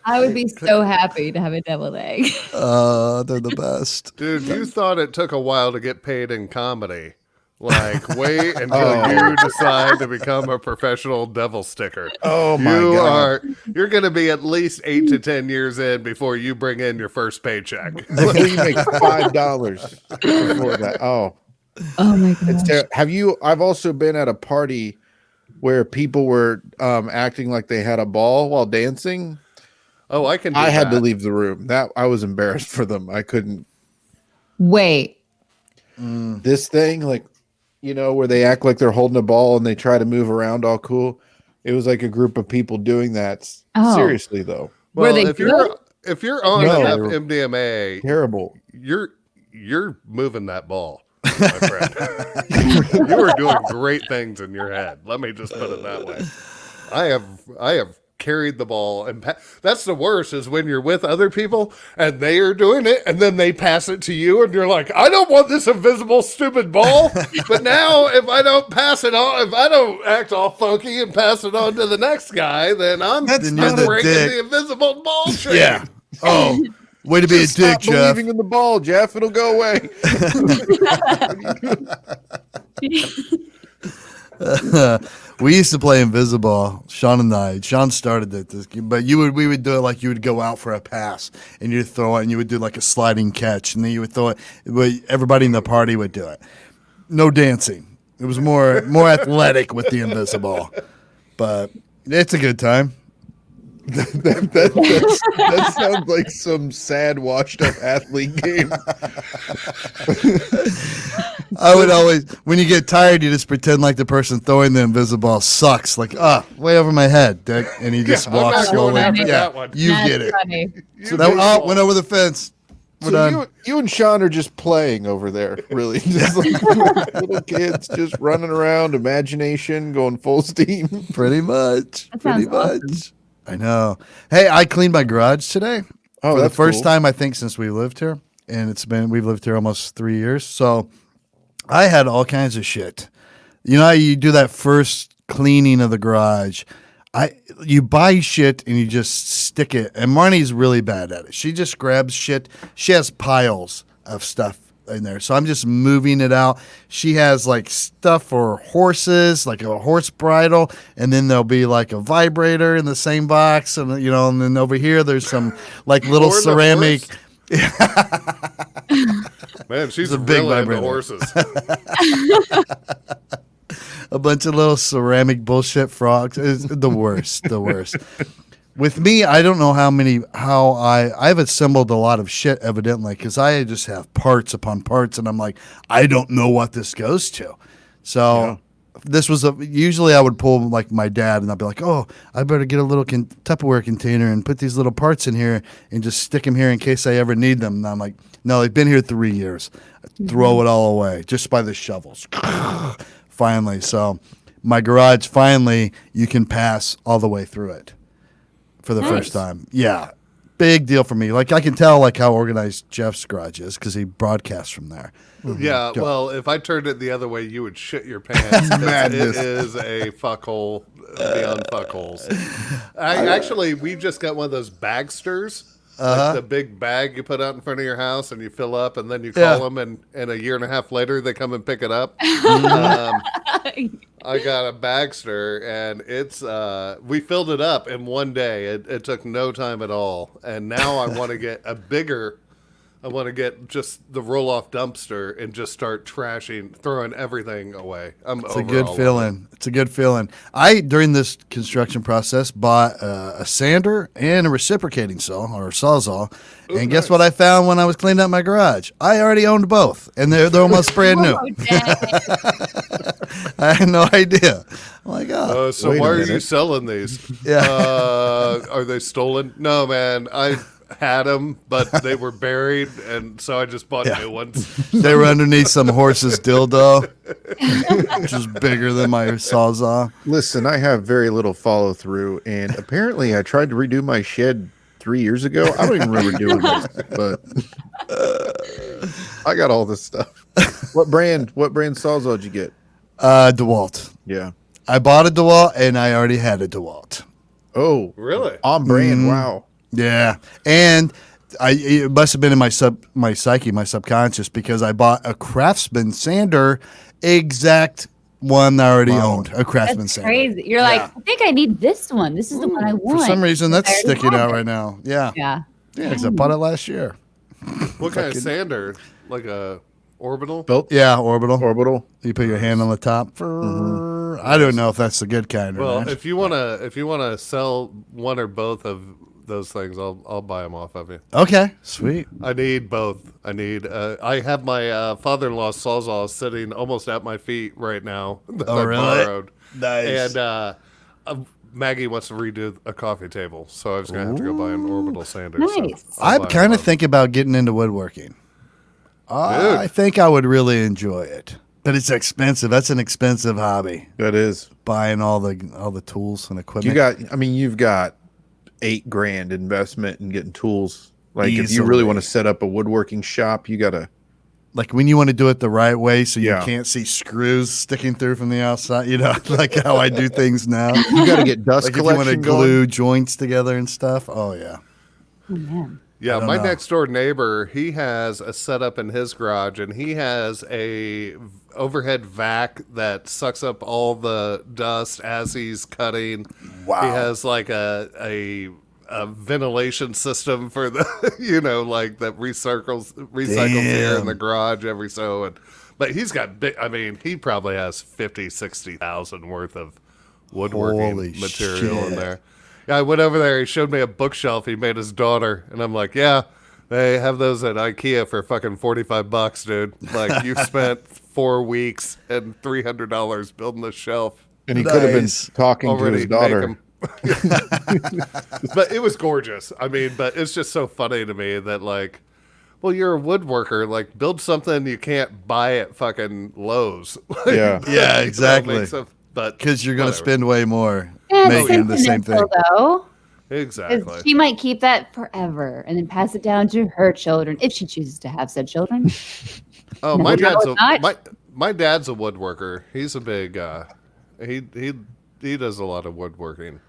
I would be so happy to have a deviled egg. They're the best. Dude, you thought it took a while to get paid in comedy. Like, wait until you decide to become a professional devil sticker. oh my god. You're going to be at least 8 to 10 years in before you bring in your first paycheck. Before you make $5 before that. Oh, Oh my god. it's terrible. I've also been at a party where people were acting like they had a ball while dancing. Oh, I can do I had to that. leave the room. That I was embarrassed for them. I couldn't. Wait. This thing, like, you know, where they act like they're holding a ball and they try to move around all cool. It was like a group of people doing that. Oh. Seriously, though. Well, Were they if you're on No, enough they were- MDMA, Terrible. you're moving that ball. my friend. You were doing great things in your head. Let me just put it that way. I have carried the ball, and that's the worst is when you're with other people and they are doing it, and then they pass it to you, and you're like, I don't want this invisible stupid ball. But now, if I don't pass it on, if I don't act all funky and pass it on to the next guy, then I'm breaking the invisible ball chain. Yeah. Oh, way to be a dick, Stop Jeff. believing in the ball, Jeff. It'll go away. We used to play invisible, Sean and I. Sean started it, but we would do it like you would go out for a pass and you'd throw it, and you would do like a sliding catch, and then you would throw it. But everybody in the party would do it. No dancing. It was more athletic with the invisible, but it's a good time. That sounds like some sad, washed-up athlete game. I would always, when you get tired, you just pretend like the person throwing the invisible ball sucks. Like, way over my head, Dick. And he just walks slowly. That one. You That's get it. funny. So that went over the fence. We're done. So you and Sean are just playing over there, really. Just like little kids just running around, imagination, going full steam. Pretty much. That Pretty sounds much. awesome. I know. Hey, I cleaned my garage today. Oh, for the that's first cool. time, I think, since we lived here. And we've lived here almost 3 years. So I had all kinds of shit. You know how you do that first cleaning of the garage? You buy shit and you just stick it. And Marnie's really bad at it. She just grabs shit. She has piles of stuff in there. So I'm just moving it out. She has like stuff for horses, like a horse bridle, and then there'll be like a vibrator in the same box, and and then over here there's some like little ceramic. Man, she's a big really into vibrator. horses. A bunch of little ceramic bullshit frogs. It's the worst. The worst. With me, I don't know how I've assembled a lot of shit, evidently, because I just have parts upon parts, and I'm like, I don't know what this goes to. So this was usually I would pull like my dad, and I'd be like, oh, I better get a little Tupperware container and put these little parts in here and just stick them here in case I ever need them. And I'm like, no, they've been here 3 years. Throw it all away just by the shovels. Finally, so my garage, finally, you can pass all the way through it. For the first time. Yeah. Big deal for me. Like, I can tell like how organized Jeff's garage is because he broadcasts from there. Yeah, well, if I turned it the other way, you would shit your pants. It is a fuckhole beyond fuckholes. We just got one of those bagsters. Like the big bag you put out in front of your house and you fill up, and then you call them, and a year and a half later they come and pick it up. I got a Bagster, and it's we filled it up in one day. It took no time at all, and now I want to get a bigger. I want to get just the roll-off dumpster and just start throwing everything away. It's a good feeling. It's a good feeling. I, during this construction process, bought a sander and a reciprocating saw, or sawzall. Ooh, and guess what I found when I was cleaning up my garage? I already owned both, and they're almost brand new. Oh, dang. I had no idea. I'm like, So Wait a why are minute. you selling these? Yeah. Are they stolen? No, man. I had them, but they were buried, and so I just bought new ones. They were underneath some horse's dildo, which is bigger than my sawzall. Listen, I have very little follow through, and apparently I tried to redo my shed 3 years ago. I don't even remember doing this, but I got all this stuff. What brand Sawzall did you get? DeWalt. Yeah. I bought a DeWalt, and I already had a DeWalt. Oh, Really? on brand. Wow. Yeah, and it must have been in my psyche, my subconscious, because I bought a Craftsman sander, exact one I already owned, a Craftsman That's sander. crazy. You're like, I think I need this one. This is the one I want. For some reason, that's I already sticking have out it. right now. Yeah, Yeah. because I bought it last year. What kind of sander? Like a orbital? Yeah, orbital. Orbital. You put your hand on the top. I don't know if that's the good kind or Well, not. if you wanna sell one or both of those things, I'll buy them off of you. Okay, sweet. I need both. I have my father-in-law's sawzall sitting almost at my feet right now. That Oh, I really? borrowed. Nice. And Maggie wants to redo a coffee table, so I was gonna have to go buy an orbital sander. Nice. So I'll I'm buy kind of both. thinking about getting into woodworking. I think I would really enjoy it, but it's expensive. That's an expensive hobby. That is. Buying all the tools and equipment. You've got $8,000 investment in getting tools. Like if you really Easily. want to set up a woodworking shop, you gotta. Like when you want to do it the right way, so you Yeah. can't see screws sticking through from the outside. You know, like how I do things now. You got to get dust Like if you want to collection glue going. joints together and stuff. Oh yeah. Oh, man. Yeah, don't my know. next door neighbor, he has a setup in his garage, and he has a overhead vac that sucks up all the dust as he's cutting. Wow. He has like a ventilation system for the, like that recycles air in the garage every so. But he's got big. I mean, he probably has 50, 60,000 worth of woodworking Holy material in shit. there. Yeah, I went over there. He showed me a bookshelf he made his daughter, and I'm like, yeah, they have those at IKEA for fucking $45, dude. Like you spent 4 weeks and $300 building the shelf. And he could have been Nice. talking to his daughter. But it was gorgeous. I mean, but it's just so funny to me that like, well, you're a woodworker. Like, build something you can't buy at fucking Lowe's. Yeah. Yeah, exactly. But Because you're going to whatever. spend way more Yeah, making the same thing. though. Exactly. She might keep that forever and then pass it down to her children if she chooses to have said children. Oh, No, my no, dad's it's not. my dad's a woodworker. He's a big he does a lot of woodworking.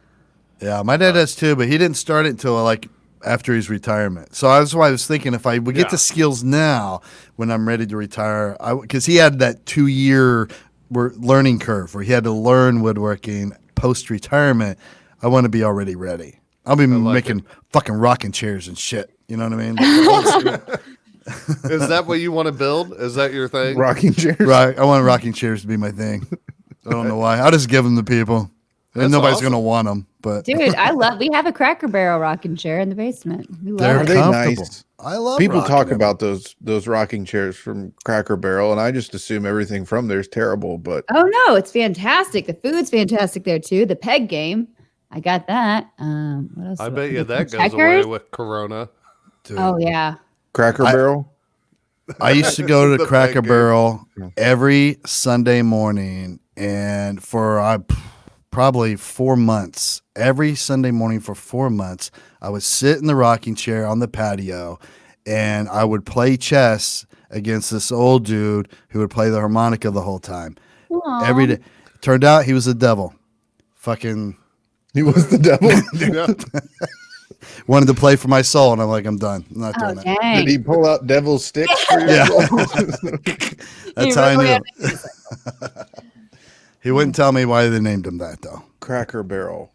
Yeah, my dad does too, but he didn't start it until like after his retirement. So that's why I was thinking if I would get Yeah. the skills now when I'm ready to retire, because he had that 2-year learning curve where he had to learn woodworking post retirement. I want to be already ready. I'll be making fucking rocking chairs and shit. You know what I mean? Is that what you want to build? Is that your thing? Rocking chairs. Right. I want rocking chairs to be my thing. I don't know why. I'll just give them to people. And That's nobody's awesome. going to want them. But Dude, we have a Cracker Barrel rocking chair in the basement. We love they're Are it. they comfortable. nice? I love People rocking talk them. about those rocking chairs from Cracker Barrel, and I just assume everything from there is terrible. But Oh no, it's fantastic. The food's fantastic there too. The peg game, I got that. What else? I do bet you that goes checkers? away with Corona. Dude. Oh yeah. Cracker Barrel, I used to go to The Cracker big game. Barrel every Sunday morning, and for probably 4 months, every Sunday morning for 4 months, I would sit in the rocking chair on the patio, and I would play chess against this old dude who would play the harmonica the whole time. Aw. Every day. Turned out he was the devil. Fucking he was the devil. Yeah. wanted to play for my soul, and I'm like, I'm done. I'm not Oh doing it. dang. Did he pull out devil's sticks for you? Yeah. He That's how I really knew. He wouldn't tell me why they named him that, though. Cracker Barrel.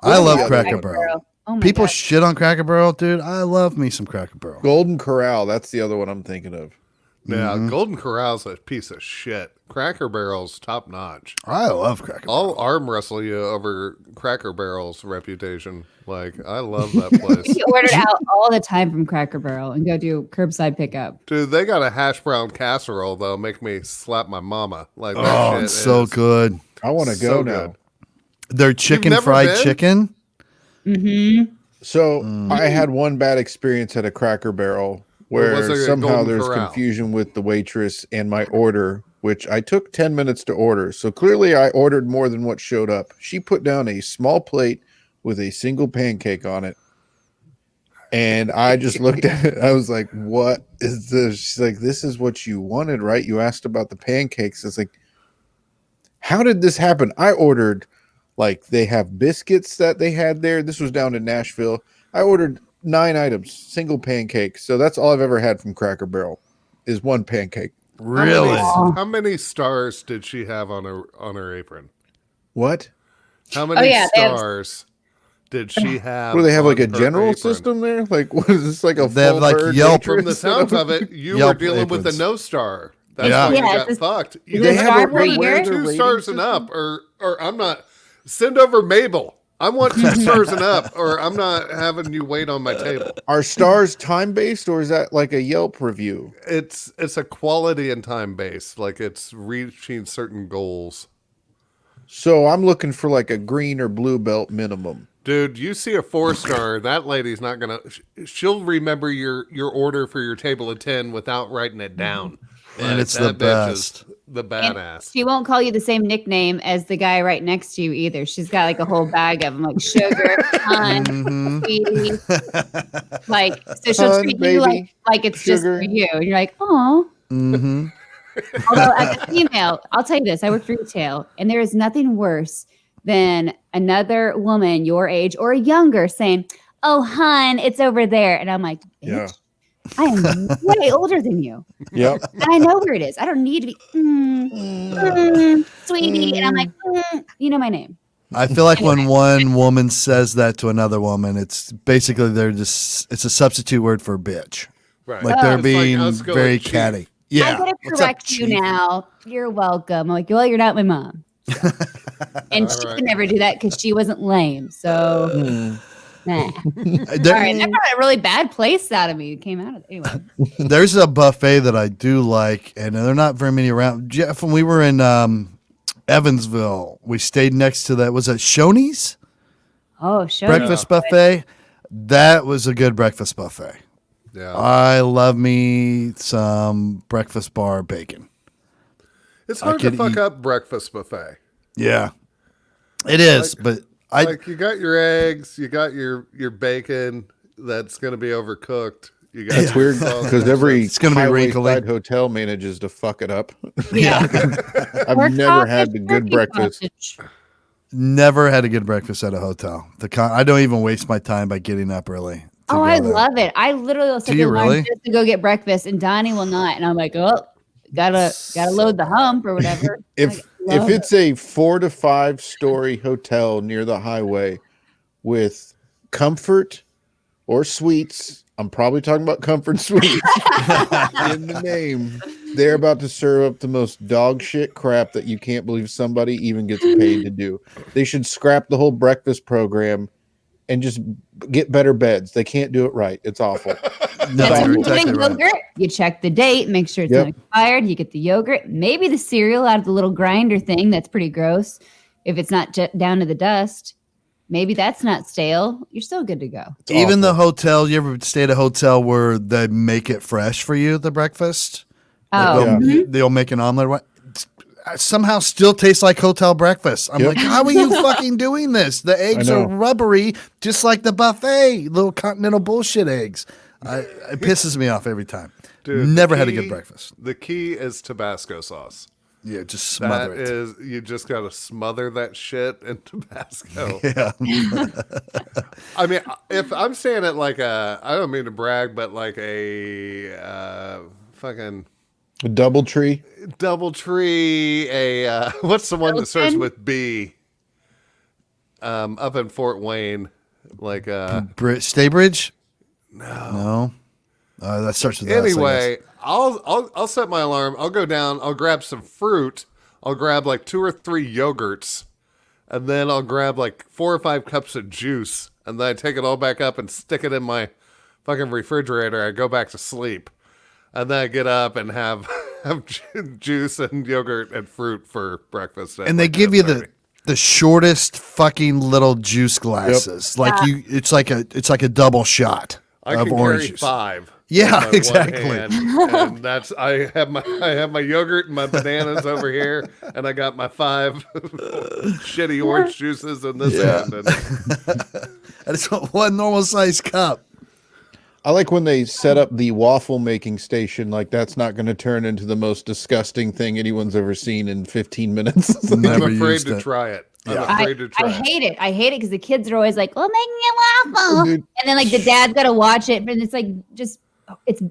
I love Yeah, Cracker Barrel. Oh my People God. shit on Cracker Barrel, dude. I love me some Cracker Barrel. Golden Corral. That's the other one I'm thinking of. Yeah, Golden Corral's a piece of shit. Cracker Barrel's top notch. I love Cracker Barrel. I'll arm wrestle you over Cracker Barrel's reputation. Like, I love that place. We order out all the time from Cracker Barrel and go do curbside pickup. Dude, they got a hash brown casserole, though. Make me slap my mama. Like, that Oh, shit it's so is good. I want to so go now. good. Their chicken never fried been? chicken. Mm-hmm. So I had one bad experience at a Cracker Barrel Or was where there a somehow Golden there's Corral? confusion with the waitress and my order, which I took 10 minutes to order. So clearly I ordered more than what showed up. She put down a small plate with a single pancake on it. And I just looked at it. I was like, what is this? She's like, this is what you wanted, right? You asked about the pancakes. It's like, how did this happen? I ordered, like, they have biscuits that they had there. This was down in Nashville. I ordered 9 items, single pancakes. So that's all I've ever had from Cracker Barrel is one pancake. Really? How many stars did she have on her apron? What? How many yeah, they have- stars did she have? What do they have, like a on her general apron? system there? Like, what is this, like a They have, full like, bird Yelp. From the waitress? sounds of it, you were Yelp dealing with a aprons. no star. That's Yeah. why you Yeah, got it's fucked. You They got have to a rate rating 2 system? stars and up, or I'm not. Send over Mabel. I want 2 stars and up, or I'm not having you wait on my table. Are stars time based or is that like a Yelp review? It's a quality and time based. Like, it's reaching certain goals. So I'm looking for like a green or blue belt minimum. Dude, you see a 4-star, that lady's not gonna. She'll remember your order for your table of 10 without writing it down. And it's the that bitch best. is the And badass. she won't call you the same nickname as the guy right next to you either. She's got like a whole bag of them, like sugar, hun, sweetie. Like, so she'll Hun, treat baby, you like it's just sugar. for you. And you're like, oh. Mm-hmm. Although as a female, I'll tell you this, I work retail, and there is nothing worse than another woman your age or younger saying, oh, hun, it's over there. And I'm like, bitch, Yeah. I am way older than you. Yep. And I know where it is. I don't need to be, sweetie. And I'm like, you know my name. I feel like when one woman says that to another woman, it's basically it's a substitute word for bitch. Right. Like they're It's being us going, very "Chief." catty. I'm Yeah. going to What's up, correct you Chief? now. You're welcome. I'm like, well, you're not my mom. And All she right. could never do that because she wasn't lame. So, nah. All There- right, that brought a really bad place out of me. It came out of anyway. There's a buffet that I do like, and there are not very many around. Jeff, when we were in Evansville, we stayed next to that. Was it Shoney's Oh, show breakfast buffet? That was a good breakfast buffet. Yeah. I love me some breakfast bar bacon. It's I hard to could fuck eat- up breakfast buffet. Yeah, it is. But I Like you got your eggs, you got your bacon that's going to be overcooked. You got It's weird sausage because every It's gonna be highway wrinkly. side hotel manages to fuck it up. Yeah. I've Pork never had sausage, the good turkey breakfast. sausage. never had a good breakfast at a hotel. I don't even waste my time by getting up early. to Oh, go I there. love it. I literally will set Do the you alarm really? just to go get breakfast, and Donnie will not. And I'm like, oh, gotta load the hump or whatever. If I love it's a 4 to 5 story hotel near the highway with comfort or suites, I'm probably talking about comfort suites in the name. They're about to serve up the most dog shit crap that you can't believe somebody even gets paid to do. They should scrap the whole breakfast program and just get better beds. They can't do it right. It's awful. No, That's you're when you exactly get right. yogurt. You check the date, make sure it's Yep. not expired. You get the yogurt, maybe the cereal out of the little grinder thing. That's pretty gross. If it's not down to the dust, maybe that's not stale. You're still good to go. It's Even awful. the hotel, you ever stay at a hotel where they make it fresh for you, the breakfast? Oh, They'll, Yeah. they'll make an omelet. Somehow still tastes like hotel breakfast. I'm Yep. like, how are you fucking doing this? The eggs are know. rubbery, just like the buffet, little continental bullshit eggs. It pisses me off every time. Dude, Never the had a key- good breakfast. The key is Tabasco sauce. Yeah, just That smother it. is, you just got to smother that shit in Tabasco. Yeah. I mean, if I'm staying at like I don't mean to brag, but like a fucking DoubleTree. DoubleTree, what's the one that starts Hilton? with B? Up in Fort Wayne, like Staybridge? No. That starts with S, I guess. anyway, I'll set my alarm. I'll go down. I'll grab some fruit. I'll grab like 2 or 3 yogurts, and then I'll grab like 4 or 5 cups of juice, and then I take it all back up and stick it in my fucking refrigerator. I go back to sleep, and then I get up and have juice and yogurt and fruit for breakfast. at And they like give you 10:30. the shortest fucking little juice glasses. Like it's like a double shot I of can orange carry juice. 5. Yeah, with my one exactly. hand, and that's I have my yogurt and my bananas over here, and I got my 5 shitty orange juices in this hand. And I just want one normal size cup. I like when they set up the waffle making station. Like that's not going to turn into the most disgusting thing anyone's ever seen in 15 minutes. I'm Never afraid used to it. try it. I'm Yeah. afraid to try I it. hate it. I hate it because the kids are always like, "Oh, making a waffle," Dude. and then like the dad's got to watch it, and it's like it's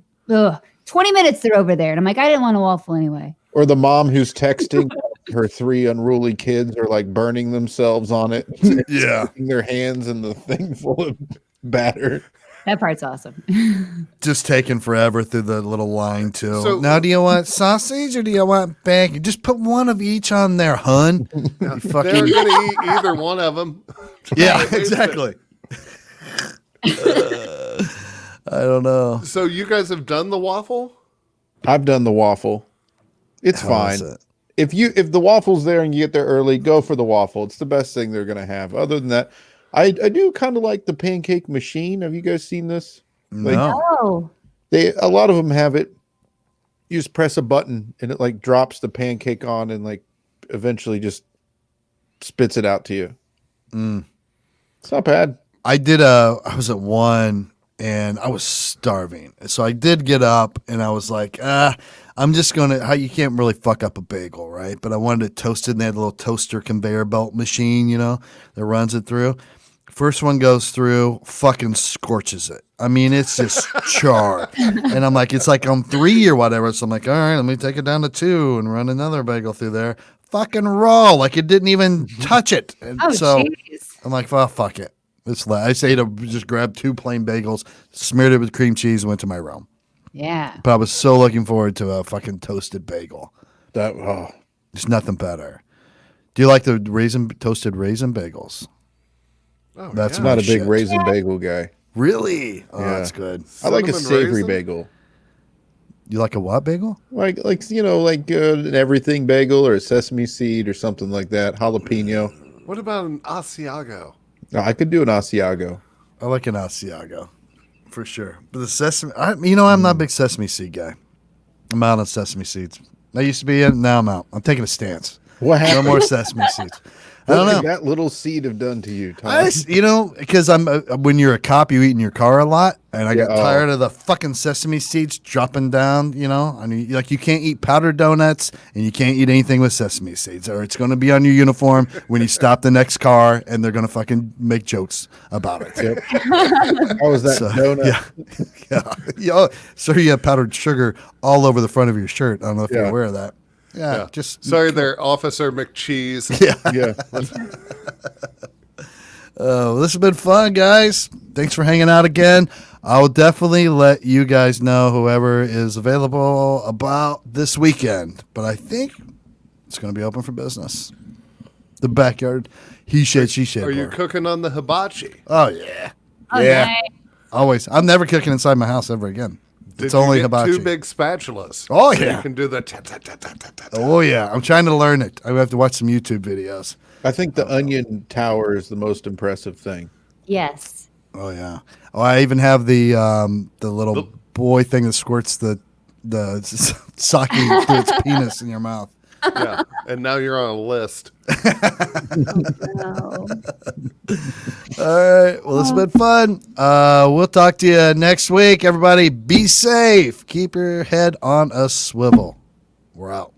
20 minutes they're over there, and I'm like, I didn't want a waffle anyway. Or the mom who's texting her 3 unruly kids are like burning themselves on it. Yeah. Sticking their hands in the thing full of batter. That part's awesome. Just taking forever through the little line too. So- Now, do you want sausage or do you want bacon? Just put one of each on there, hun. You They're fucking going to eat either one of them. yeah, exactly. I don't know. So you guys have done the waffle? I've done the waffle. It's How is fine. it? If the waffle's there and you get there early, go for the waffle. It's the best thing they're gonna have. Other than that, I do kind of like the pancake machine. Have you guys seen this? No. Oh, A lot of them have it. You just press a button and it like drops the pancake on and like eventually just spits it out to you. It's not bad. I was at one and I was starving. So I did get up and I was like, I'm just going to, you can't really fuck up a bagel, right? But I wanted it toasted and they had a little toaster conveyor belt machine, that runs it through. First one goes through, fucking scorches it. I mean, it's just charred. And I'm like, it's like on 3 or whatever. So I'm like, all right, let me take it down to 2 and run another bagel through there. Fucking raw, like it didn't even touch it. And so jeez. I'm like, well, fuck it. I say to just grab 2 plain bagels, smeared it with cream cheese, and went to my room. Yeah. But I was so looking forward to a fucking toasted bagel. That There's nothing better. Do you like the toasted raisin bagels? Oh, That's I'm my not a big shit. raisin bagel guy. Really? Oh, Yeah. that's good. I like a Cinnamon savory raisin? bagel. You like a what bagel? Like an everything bagel or a sesame seed or something like that. Jalapeno. What about an Asiago? No, I could do an Asiago. I like an Asiago, for sure. But the sesame, I'm not a big sesame seed guy. I'm out on sesame seeds. I used to be in, now I'm out. I'm taking a stance. What No happened? more sesame seeds. I What don't could know. that little seed have done to you, Tom? Because when you're a cop, you eat in your car a lot, and I got Yeah, tired of the fucking sesame seeds dropping down. I mean, like you can't eat powdered donuts, and you can't eat anything with sesame seeds, or it's going to be on your uniform when you stop the next car, and they're going to fucking make jokes about it. Yep. How was that So, donut? yeah. Sir, you have powdered sugar all over the front of your shirt. I don't know if you're Yeah. aware of that. Yeah, Yeah. just Sorry there, Officer McCheese. Yeah. this has been fun, guys. Thanks for hanging out again. I will definitely let you guys know, whoever is available, about this weekend. But I think it's going to be open for business. The backyard, he shed, she shed. Are you bar. cooking on the hibachi? Oh yeah, Oh, yeah. nice. Always. I'm never cooking inside my house ever again. It's Did you only get hibachi. 2 big spatulas? Oh, so yeah. You can do the ta-ta-ta-ta-ta-ta. Oh yeah, I'm trying to learn it. I have to watch some YouTube videos. I think the onion tower is the most impressive thing. Yes. Oh yeah. Oh, I even have the little boy thing that squirts the sake through its penis in your mouth. Yeah. And now you're on a list. No. All right. Well, this has been fun. We'll talk to you next week. Everybody, be safe. Keep your head on a swivel. We're out.